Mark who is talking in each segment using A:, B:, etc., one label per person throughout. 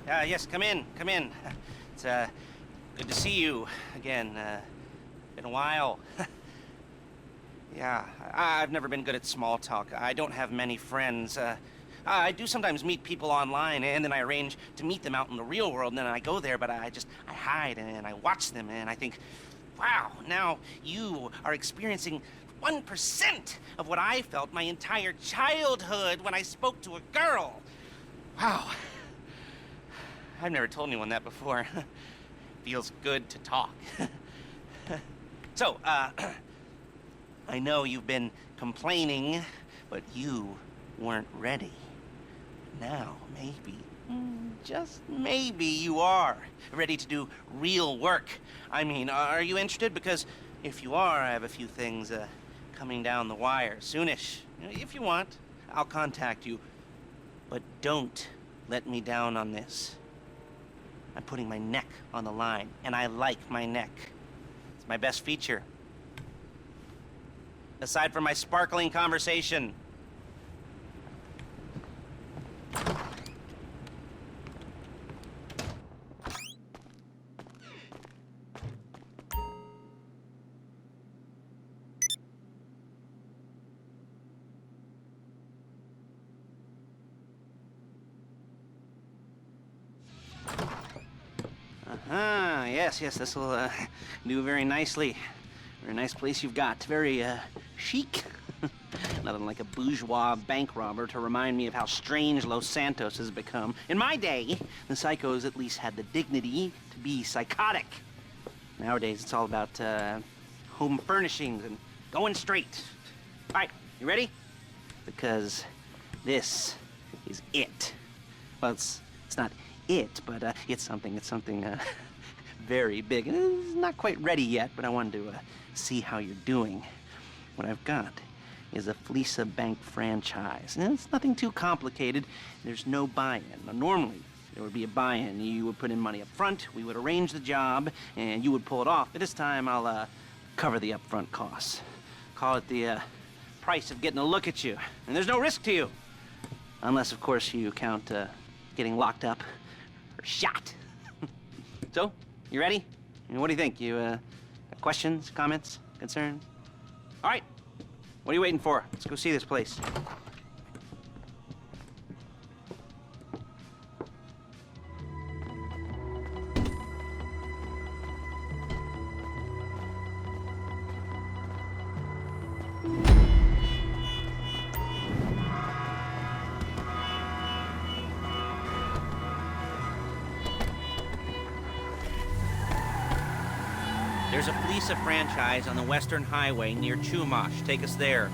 A: Yes, come in, come in. It's, good to see you again. Been a while. Yeah, I've never been good at small talk. I don't have many friends. I do sometimes meet people online, and then I arrange to meet them out in the real world, and then I go there, but I hide, and I watch them, and I think, wow, now you are experiencing 1% of what I felt my entire childhood when I spoke to a girl. Wow. I've never told anyone that before. Feels good to talk. So, I know you've been complaining, but you weren't ready. Now, maybe, just maybe you are ready to do real work. I mean, are you interested? Because if you are, I have a few things coming down the wire soonish. If you want, I'll contact you. But don't let me down on this. I'm putting my neck on the line, and I like my neck. It's my best feature. Aside from my sparkling conversation. Yes, this will do very nicely. Very nice place you've got. Very chic. Nothing like a bourgeois bank robber to remind me of how strange Los Santos has become. In my day, the psychos at least had the dignity to be psychotic. Nowadays, it's all about home furnishings and going straight. All right, you ready? Because this is it. Well, it's not it, but it's something very big. It's not quite ready yet, but I wanted to see how you're doing. What I've got is a Fleeca Bank franchise. And it's nothing too complicated. There's no buy-in. Now, normally, there would be a buy-in. You would put in money up front, we would arrange the job, and you would pull it off. But this time, I'll cover the upfront costs. Call it the price of getting a look at you. And there's no risk to you. Unless, of course, you count getting locked up or shot. So, you ready? What do you think? You got questions, comments, concerns? All right. What are you waiting for? Let's go see this place. There's a Fleeca franchise on the Western Highway near Chumash. Take us there.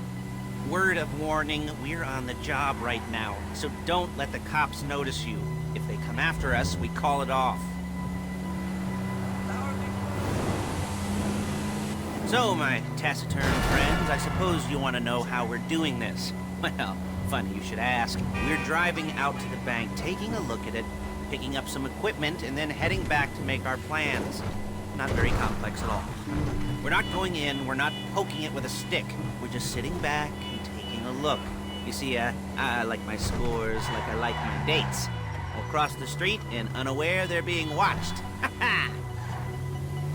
A: Word of warning, we're on the job right now, so don't let the cops notice you. If they come after us, we call it off. So, my taciturn friends, I suppose you want to know how we're doing this. Well, funny you should ask. We're driving out to the bank, taking a look at it, picking up some equipment, and then heading back to make our plans. Not very complex at all. We're not going in, we're not poking it with a stick. We're just sitting back and taking a look. You see, I like my scores like I like my dates. I'll cross the street and unaware they're being watched. Ha ha!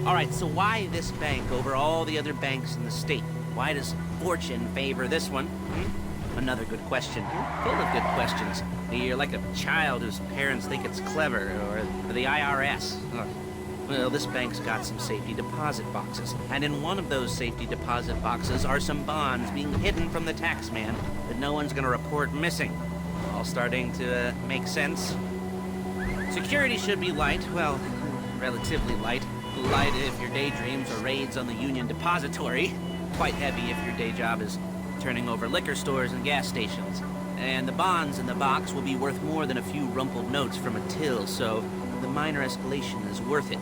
A: Alright, so why this bank over all the other banks in the state? Why does fortune favor this one? Another good question. Full of good questions. You're like a child whose parents think it's clever, or the IRS. Ugh. Well, this bank's got some safety deposit boxes, and in one of those safety deposit boxes are some bonds being hidden from the tax man that no one's gonna report missing. All starting to make sense. Security should be light, well, relatively light. Light if your daydreams are raids on the Union Depository. Quite heavy if your day job is turning over liquor stores and gas stations. And the bonds in the box will be worth more than a few rumpled notes from a till, so the minor escalation is worth it,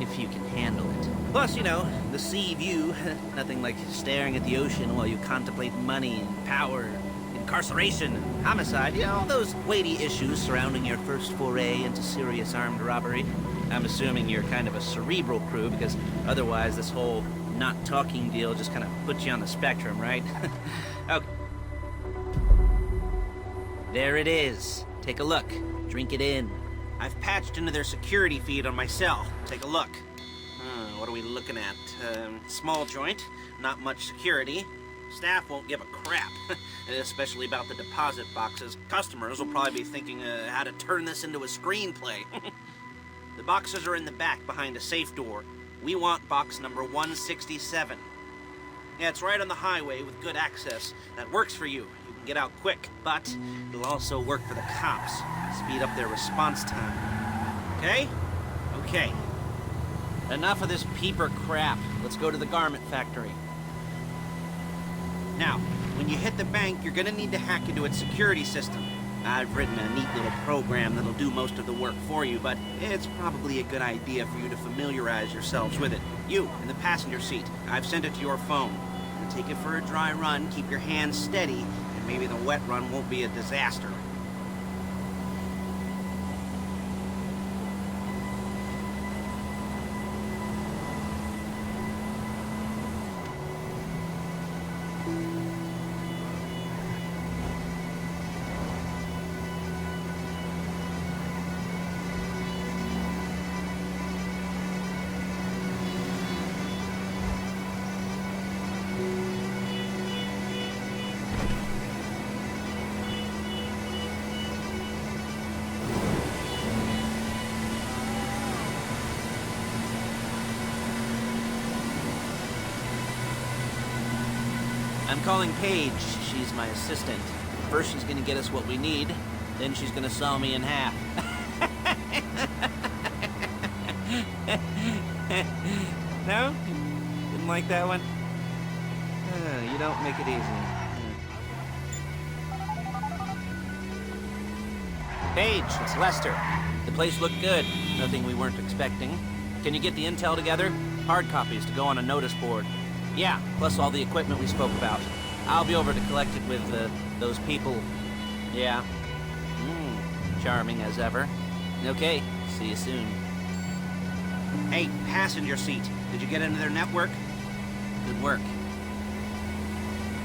A: if you can handle it. Plus, you know, the sea view, nothing like staring at the ocean while you contemplate money and power, incarceration, homicide, you know, all those weighty issues surrounding your first foray into serious armed robbery. I'm assuming you're kind of a cerebral crew, because otherwise this whole not talking deal just kind of puts you on the spectrum, right? Okay. There it is. Take a look. Drink it in. I've patched into their security feed on my cell. Take a look. What are we looking at? Small joint, not much security. Staff won't give a crap, especially about the deposit boxes. Customers will probably be thinking how to turn this into a screenplay. The boxes are in the back behind a safe door. We want box number 167. Yeah, it's right on the highway with good access. That works for you. You can get out quick, but it'll also work for the cops. Speed up their response time. Okay? Okay. Enough of this peeper crap. Let's go to the garment factory. Now, when you hit the bank, you're gonna need to hack into its security system. I've written a neat little program that'll do most of the work for you, but it's probably a good idea for you to familiarize yourselves with it. You, in the passenger seat, I've sent it to your phone. Take it for a dry run, keep your hands steady, and maybe the wet run won't be a disaster. I'm calling Paige. She's my assistant. First she's gonna get us what we need, then she's gonna saw me in half. No? Didn't like that one? You don't make it easy. Paige, it's Lester. The place looked good. Nothing we weren't expecting. Can you get the intel together? Hard copies to go on a notice board. Yeah, plus all the equipment we spoke about. I'll be over to collect it with, those people. Yeah. Charming as ever. Okay, see you soon. Hey, passenger seat. Did you get into their network? Good work.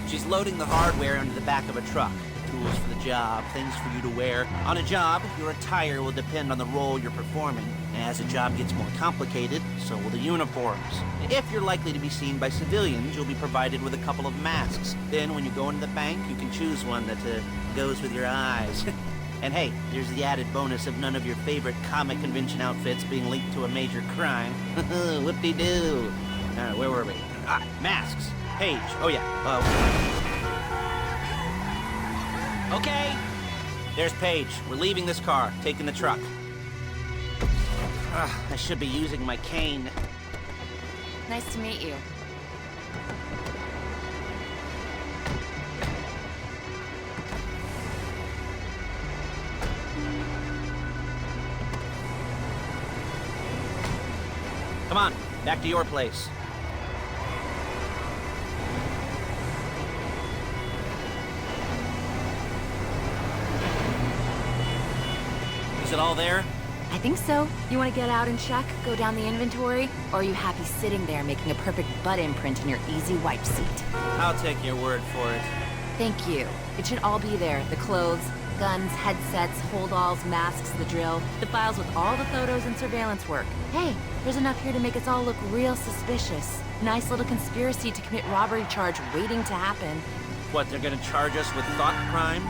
A: She's loading the hardware into the back of a truck. Tools for the job, things for you to wear. On a job, your attire will depend on the role you're performing. As the job gets more complicated, so will the uniforms. If you're likely to be seen by civilians, you'll be provided with a couple of masks. Then when you go into the bank, you can choose one that goes with your eyes. And hey, there's the added bonus of none of your favorite comic convention outfits being linked to a major crime. Whoop-de-doo. Where were we? Masks. Paige. Oh yeah. Okay. There's Paige. We're leaving this car, taking the truck. I should be using my cane.
B: Nice to meet you.
A: Come on, back to your place. Is it all there?
B: I think so. You want to get out and check, go down the inventory? Or are you happy sitting there making a perfect butt imprint in your easy wipe seat?
A: I'll take your word for it.
B: Thank you. It should all be there. The clothes, guns, headsets, hold-alls, masks, the drill, the files with all the photos and surveillance work. Hey, there's enough here to make us all look real suspicious. Nice little conspiracy to commit robbery charge waiting to happen.
A: What, they're gonna charge us with thought crime?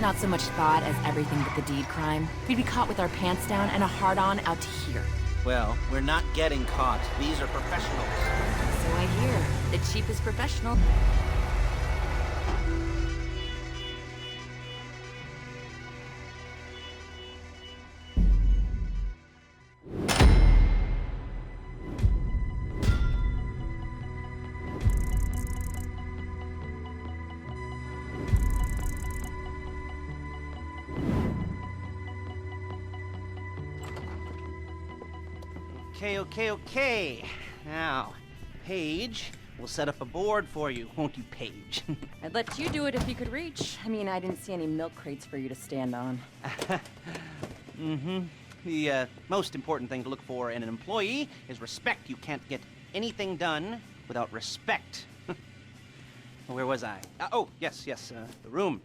B: Not so much thought as everything but the deed crime. We'd be caught with our pants down and a hard-on out to here.
A: Well, we're not getting caught. These are professionals.
B: So I hear. The cheapest professional.
A: Okay. Now, Paige, we'll set up a board for you, won't you, Paige?
B: I'd let you do it if you could reach. I mean, I didn't see any milk crates for you to stand on.
A: The most important thing to look for in an employee is respect. You can't get anything done without respect. Where was I? Yes, the room.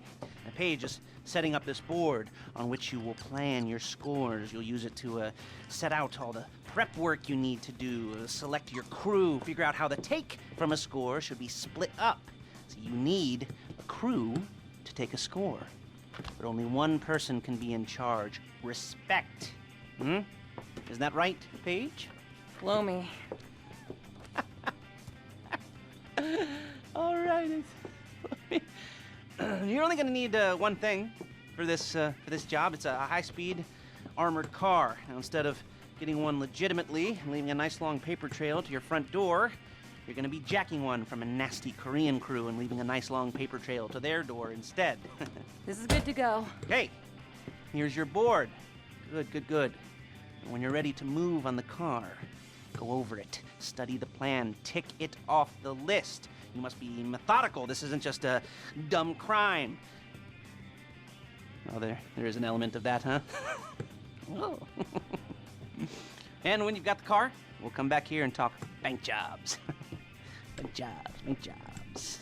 A: Paige is setting up this board on which you will plan your scores. You'll use it to set out all the prep work you need to do, select your crew, figure out how the take from a score should be split up. So you need a crew to take a score. But only one person can be in charge. Respect. Isn't that right, Paige?
C: Blow me.
A: All right. You're only gonna need one thing for this job. It's a high-speed armored car. Now, instead of getting one legitimately and leaving a nice long paper trail to your front door, you're gonna be jacking one from a nasty Korean crew and leaving a nice long paper trail to their door instead.
C: This is good to go.
A: Okay, here's your board. Good. And when you're ready to move on the car, go over it, study the plan, tick it off the list. You must be methodical. This isn't just a dumb crime. Oh, there is an element of that, huh? Oh. And when you've got the car, we'll come back here and talk bank jobs. Bank jobs.